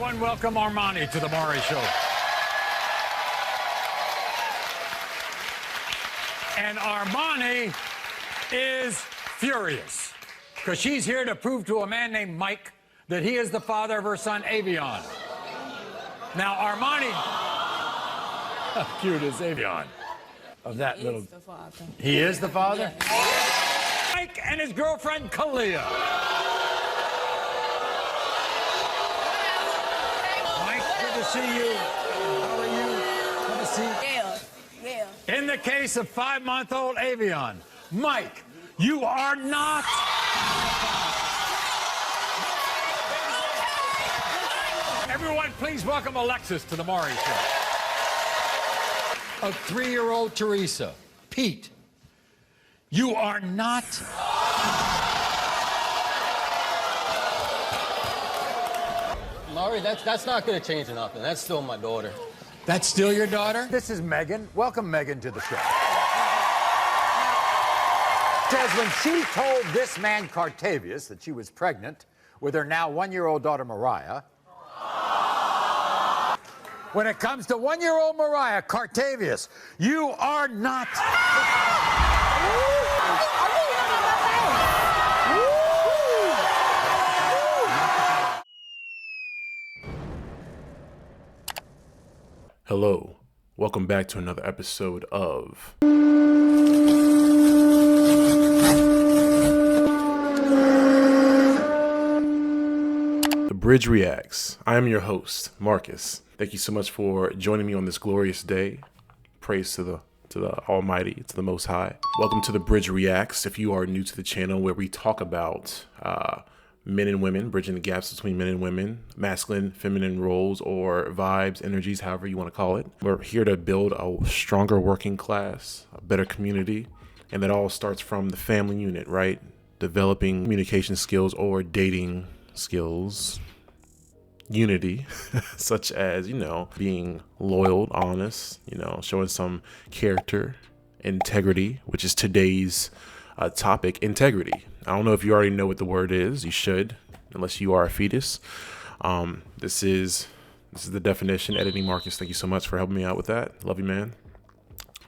everyone. Welcome Armani to the Maury Show. And Armani is furious because she's here to prove to a man named Mike that he is the father of her son, Avion. Now, Armani, how cute is Avion? Of that He little. is the father. He is the father? Yeah. Mike and his girlfriend, Kalia. Mike, good to see you. How are you? Good to see you. Yeah. In the case of 5-month-old Avion, Mike, you are not. Everyone, please welcome Alexis to the Maury Show. A 3-year-old Teresa. Pete, you are not. Maury, that's not going to change nothing. That's still my daughter. That's still your daughter? This is Megan. Welcome Megan to the show. Says when she told this man Cartavius that she was pregnant with her now 1-year-old daughter Mariah. When it comes to 1-year-old Mariah, Cartavius, you are not. Hello, welcome back to another episode of The Bridge Reacts. I am your host, Marcus. Thank you so much for joining me on this glorious day. Praise to the Almighty, to the Most High. Welcome to The Bridge Reacts. If you are new to the channel, where we talk about men and women, bridging the gaps between men and women, masculine, feminine roles, or vibes, energies, however you want to call it. We're here to build a stronger working class, a better community, and that all starts from the family unit, right? Developing communication skills or dating skills, unity, such as, being loyal, honest, showing some character, integrity, which is today's topic, integrity. I don't know if you already know what the word is. You should, unless you are a fetus. This is the definition. Editing Marcus, thank you so much for helping me out with that. Love you, man.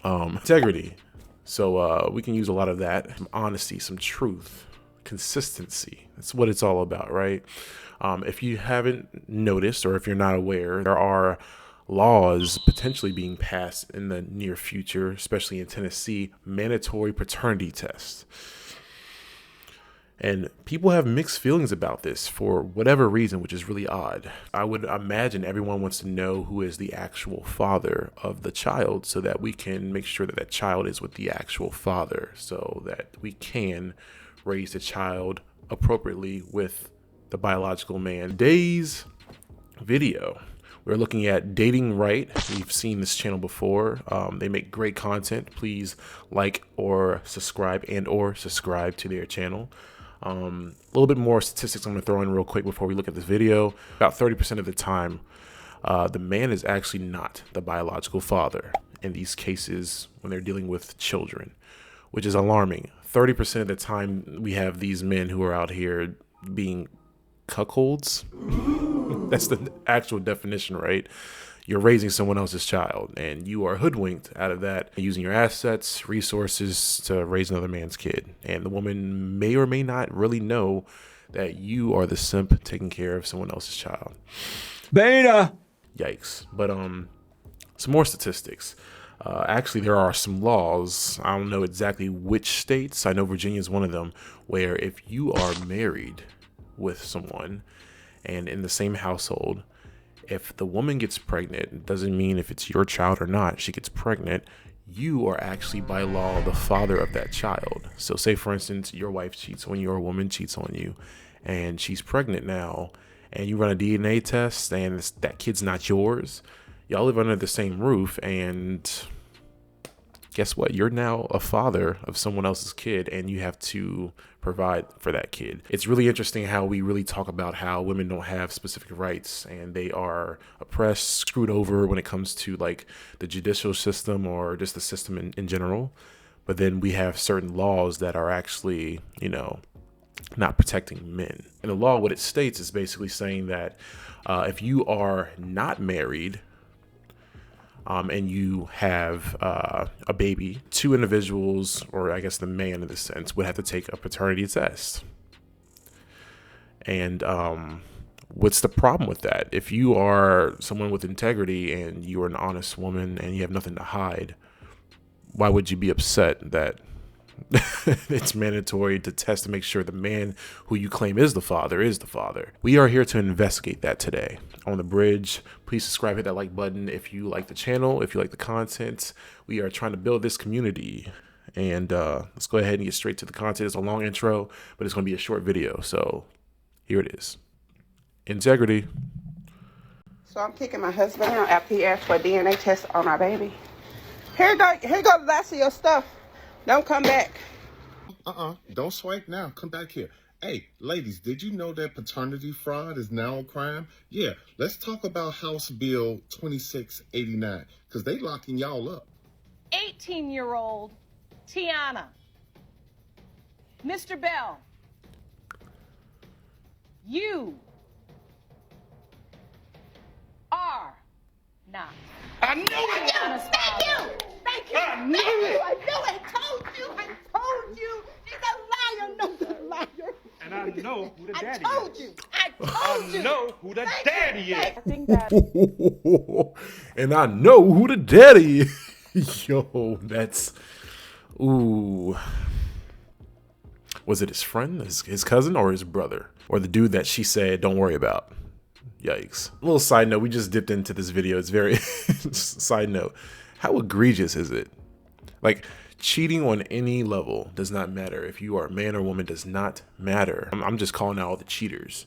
Integrity. So we can use a lot of that. Some honesty, some truth, consistency. That's what it's all about, right? If you haven't noticed, or if you're not aware, there are laws potentially being passed in the near future, especially in Tennessee, mandatory paternity tests. And people have mixed feelings about this for whatever reason, which is really odd. I would imagine everyone wants to know who is the actual father of the child so that we can make sure that that child is with the actual father so that we can raise the child appropriately with the biological man. Today's video, we're looking at dating right. We've seen this channel before. They make great content. Please like or subscribe to their channel. A little bit more statistics I'm going to throw in real quick before we look at this video. About 30% of the time, the man is actually not the biological father in these cases when they're dealing with children, which is alarming. 30% of the time, we have these men who are out here being cuckolds. That's the actual definition, right? You're raising someone else's child and you are hoodwinked out of that, using your assets, resources to raise another man's kid. And the woman may or may not really know that you are the simp taking care of someone else's child. Beta. Yikes. But some more statistics. Actually, there are some laws. I don't know exactly which states. I know Virginia is one of them, where if you are married with someone and in the same household, if the woman gets pregnant, it doesn't mean if it's your child or not, she gets pregnant, you are actually by law the father of that child. So say, for instance, your wife cheats on you or a woman cheats on you and she's pregnant now and you run a DNA test and that kid's not yours. Y'all live under the same roof and guess what? You're now a father of someone else's kid and you have to provide for that kid. It's really interesting how we really talk about how women don't have specific rights and they are oppressed, screwed over when it comes to like the judicial system or just the system in general. But then we have certain laws that are actually, not protecting men. And the law, what it states is basically saying that if you are not married and you have a baby, two individuals, or I guess the man in this sense, would have to take a paternity test. And what's the problem with that? If you are someone with integrity and you are an honest woman and you have nothing to hide, why would you be upset that it's mandatory to test to make sure the man who you claim is the father is the father? We are here to investigate that today on The Bridge. Please subscribe, hit that like button if you like the channel, if you like the content. We are trying to build this community. And let's go ahead and get straight to the content. It's a long intro, but it's going to be a short video. So here it is. Integrity. So I'm kicking my husband out after he asked for a DNA test on our baby. Here go the last of your stuff. Don't come back. Don't swipe now. Come back here. Hey, ladies, did you know that paternity fraud is now a crime? Yeah, let's talk about House Bill 2689, because they locking y'all up. 18-year-old Tiana. Mr. Bell, you are not. I knew it. Thank you. Thank you. I knew it. I told you. He's a liar. No, he's a liar. And I know who the daddy I told is. you. I know who the daddy is. I think that And I know who the daddy is. Yo, that's... Ooh. Was it his friend, his cousin, or his brother? Or the dude that she said, don't worry about? Yikes. A little side note, we just dipped into this video. It's very... side note. How egregious is it? Like, cheating on any level does not matter. If you are a man or woman, does not matter. I'm just calling out all the cheaters.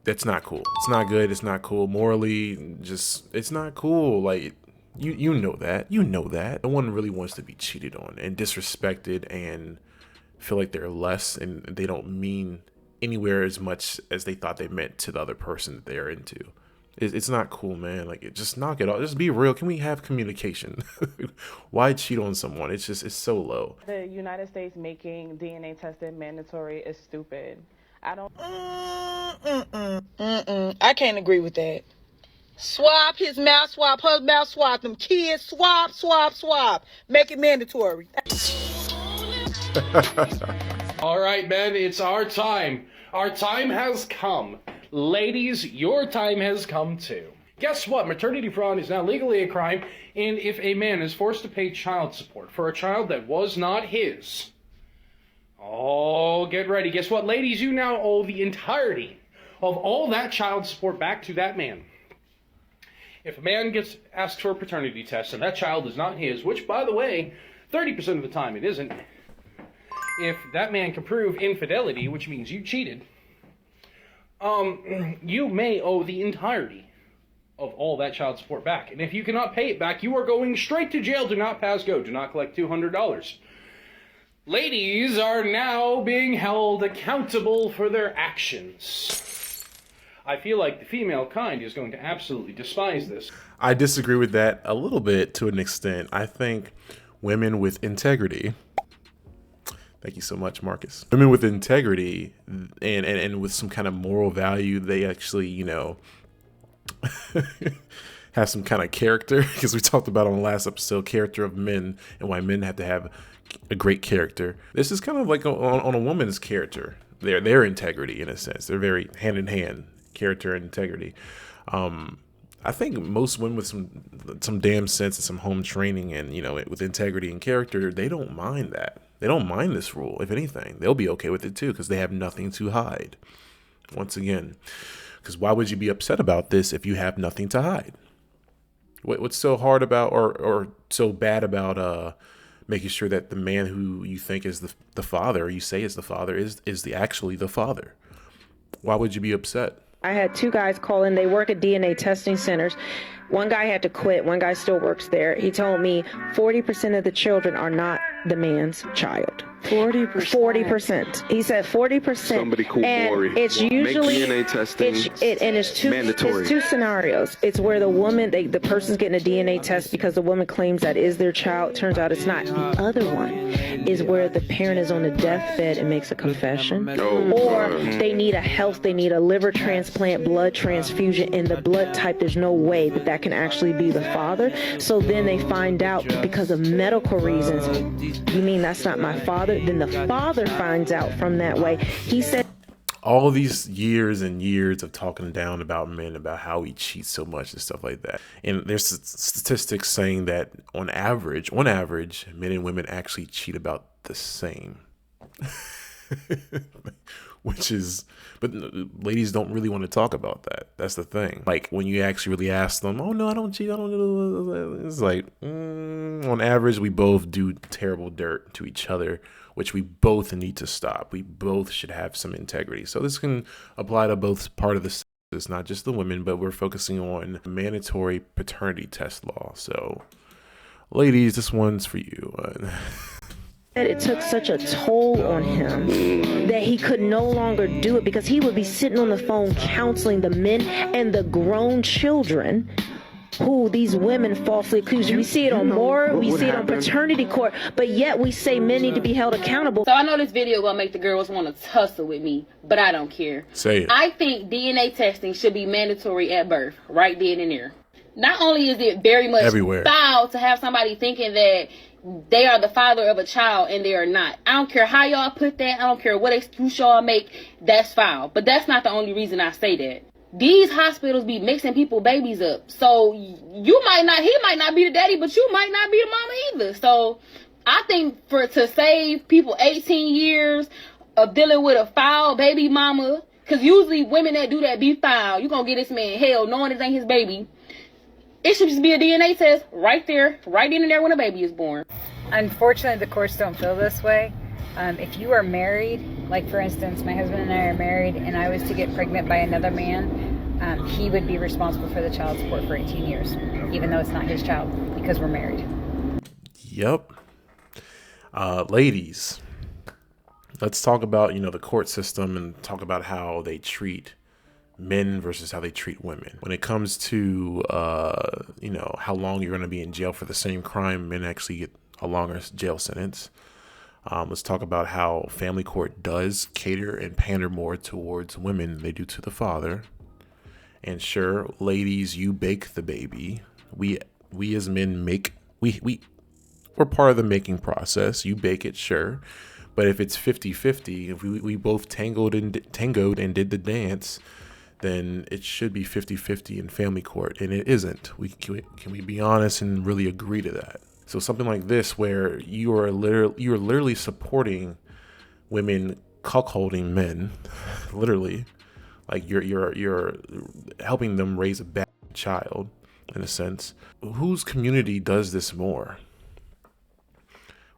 That's not cool. It's not good. It's not cool. Morally, just, it's not cool. Like, you know that. You know that. No one really wants to be cheated on and disrespected and feel like they're less and they don't mean anywhere as much as they thought they meant to the other person that they're into. It's not cool, man. Like, just knock it off. Just be real. Can we have communication? Why cheat on someone? It's so low. The United States making DNA testing mandatory is stupid. I don't. I can't agree with that. Swab his mouth, swab her mouth, swab them kids, swab. Make it mandatory. All right, men, it's our time. Our time has come. Ladies, your time has come too. Guess what? Maternity fraud is now legally a crime, and if a man is forced to pay child support for a child that was not his, oh, get ready. Guess what, ladies? You now owe the entirety of all that child support back to that man. If a man gets asked for a paternity test and that child is not his, which, by the way, 30% of the time it isn't, if that man can prove infidelity, which means you cheated, you may owe the entirety of all that child support back. And if you cannot pay it back, you are going straight to jail. Do not pass go. Do not collect $200. Ladies are now being held accountable for their actions. I feel like the female kind is going to absolutely despise this. I disagree with that a little bit to an extent. I think women with integrity... Thank you so much, Marcus. Women with integrity and with some kind of moral value, they actually, you know, have some kind of character, because we talked about on the last episode, character of men and why men have to have a great character. This is kind of like on a woman's character, their integrity in a sense. They're very hand in hand, character and integrity. I think most women with some damn sense and some home training and, you know, with integrity and character, they don't mind that. They don't mind this rule. If anything, they'll be okay with it too, because they have nothing to hide. Once again, because why would you be upset about this if you have nothing to hide? What's so hard about or so bad about making sure that the man who you think is the father, or you say is the father, is actually the father? Why would you be upset? I had two guys call in. They work at DNA testing centers. One guy had to quit. One guy still works there. He told me 40% of the children are not the man's child. 40%. 40%. He said 40%. Somebody cool, and Maury. it's usually make DNA testing mandatory. It's two scenarios. It's where the woman, the person's getting a DNA test because the woman claims that is their child. Turns out it's not. The other one is where the parent is on a deathbed and makes a confession, or they need a liver transplant, blood transfusion, and the blood type, there's no way that can actually be the father. So then they find out because of medical reasons, you mean that's not my father? Then the father finds out from that way. He said, all these years and years of talking down about men, about how he cheats so much and stuff like that. And there's statistics saying that on average, men and women actually cheat about the same. But ladies don't really want to talk about that. That's the thing. Like when you actually really ask them, oh no, I don't cheat, I don't do. It's like, on average, we both do terrible dirt to each other, which we both need to stop. We both should have some integrity. So this can apply to both part of the sexes, not just the women, but we're focusing on mandatory paternity test law. So ladies, this one's for you. that it took such a toll on him that he could no longer do it because he would be sitting on the phone counseling the men and the grown children who these women falsely accuse. We see it on Maury, we see it on paternity court, but yet we say men need to be held accountable. So I know this video gonna make the girls want to tussle with me, but I don't care. Say it. I think DNA testing should be mandatory at birth, right then and there. Not only is it very much foul to have somebody thinking that they are the father of a child and they are not. I don't care how y'all put that. I don't care what excuse y'all make. That's foul. But that's not the only reason I say that. These hospitals be mixing people babies up. So he might not be the daddy, but you might not be the mama either. So I think to save people 18 years of dealing with a foul baby mama, because usually women that do that be foul. You gonna get this man hell knowing this ain't his baby. It should just be a DNA test right there, right in there when a baby is born. Unfortunately, the courts don't feel this way. If you are married, like for instance, my husband and I are married, and I was to get pregnant by another man, he would be responsible for the child support for 18 years, even though it's not his child, because we're married. Yep. Ladies, let's talk about, the court system and talk about how they treat men versus how they treat women. When it comes to, how long you're going to be in jail for the same crime, men actually get a longer jail sentence. Let's talk about how family court does cater and pander more towards women than they do to the father. And sure, ladies, you bake the baby. We as men we're part of the making process. You bake it, sure. But if it's 50-50, if we both tangoed and did the dance, then it should be 50-50 in family court, and it isn't. Can we be honest and really agree to that? So something like this, where you're literally supporting women cuckolding men, literally, like you're helping them raise a bad child, in a sense. Whose community does this more?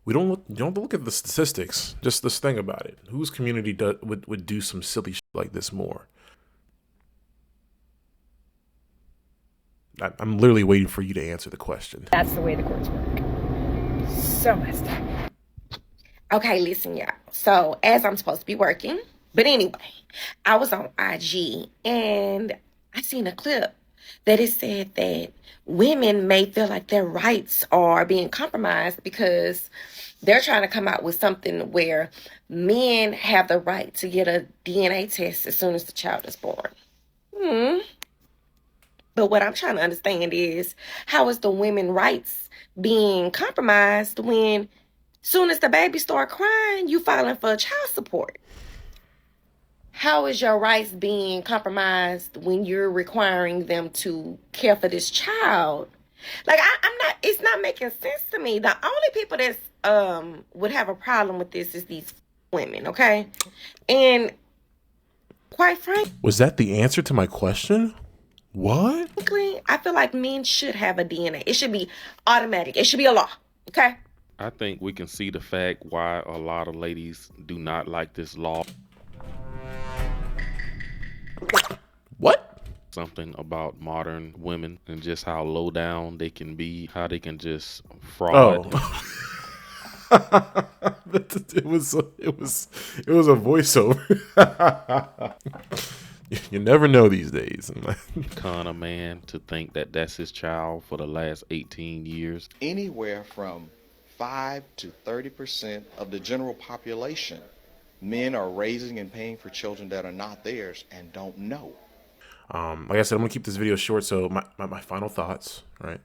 You don't look at the statistics. Just this thing about it. Whose community would do some silly shit like this more? I'm literally waiting for you to answer the question. That's the way the courts work. So messed up. Okay, listen, y'all. So, as I'm supposed to be working, but anyway, I was on IG and I seen a clip that it said that women may feel like their rights are being compromised because they're trying to come out with something where men have the right to get a DNA test as soon as the child is born. But what I'm trying to understand is, how is the women's rights being compromised when soon as the baby start crying, you filing for child support? How is your rights being compromised when you're requiring them to care for this child? Like, it's not making sense to me. The only people that's would have a problem with this is these women, okay? And quite frankly, was that the answer to my question? What? I feel like men should have a DNA. It should be automatic. It should be a law. Okay? I think we can see the fact why a lot of ladies do not like this law. What? something about modern women and just how low down they can be, how they can just fraud. Oh. it was a voiceover. You never know these days. Con a man to think that that's his child for the last 18 years. Anywhere from 5 to 30% of the general population, men are raising and paying for children that are not theirs and don't know. Like I said, I'm gonna keep this video short. So my final thoughts, right?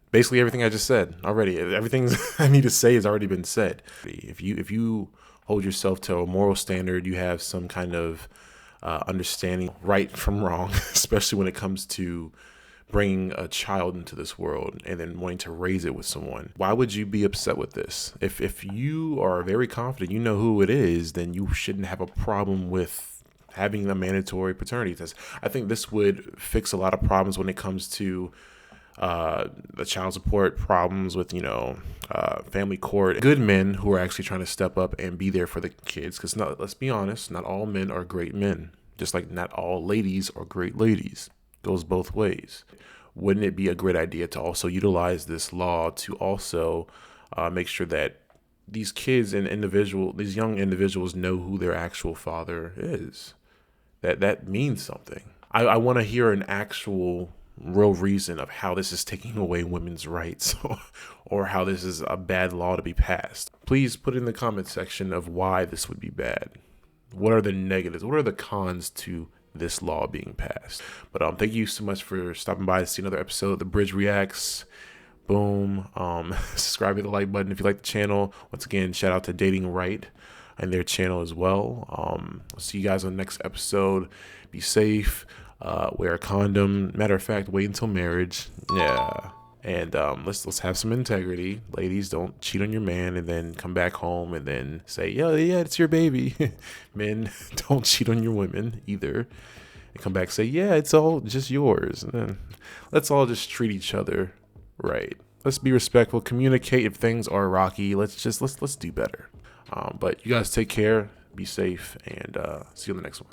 Basically everything I just said already. Everything I need to say has already been said. If you hold yourself to a moral standard, you have some kind of understanding right from wrong, especially when it comes to bringing a child into this world and then wanting to raise it with someone. Why would you be upset with this? If you are very confident you know who it is, then you shouldn't have a problem with having a mandatory paternity test. I think this would fix a lot of problems when it comes to the child support problems with, family court. Good men who are actually trying to step up and be there for the kids. Because let's be honest, not all men are great men. Just like not all ladies are great ladies. Goes both ways. Wouldn't it be a great idea to also utilize this law to also make sure that these kids and these young individuals know who their actual father is? That means something. I want to hear an actual real reason of how this is taking away women's rights or how this is a bad law to be passed. Please put in the comment section of why this would be bad. What are the negatives? What are the cons to this law being passed? But thank you so much for stopping by to see another episode of The Bridge Reacts. Boom. Subscribe, hit the like button if you like the channel. Once again, shout out to Dating Right and their channel as well. I'll see you guys on the next episode. Be safe. Wear a condom. Matter of fact, wait until marriage. Yeah. And let's have some integrity. Ladies, don't cheat on your man and then come back home and then say, yeah, it's your baby. Men, don't cheat on your women either. And come back and say, yeah, it's all just yours. And then let's all just treat each other right. Let's be respectful. Communicate if things are rocky. Let's do better. But you guys take care. Be safe and see you on the next one.